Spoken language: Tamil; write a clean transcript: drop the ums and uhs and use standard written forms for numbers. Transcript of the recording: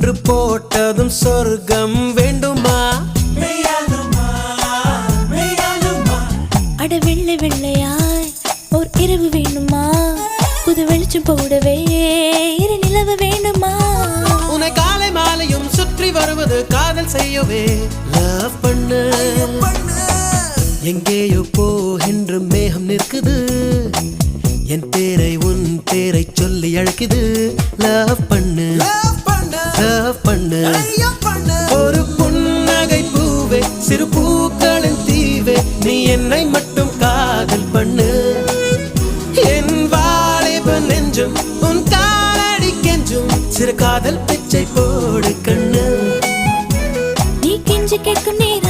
சுற்று போட்டதும் சொர்க்கம் வேண்டுமா? அட வெள்ளை வெள்ளையாய் ஓர் இரவு வேண்டுமா? புது வெளிச்சம் போடவே இரு நிலவு வேண்டுமா? உன்னை காலை மாலையும் சுற்றி வருவது காதல் செய்யவே லவ் பண்ணு. எங்கேயோ போகின்ற மேகம் நிற்குது, என் பேரை உன் பேரை சொல்லி அழைக்குது.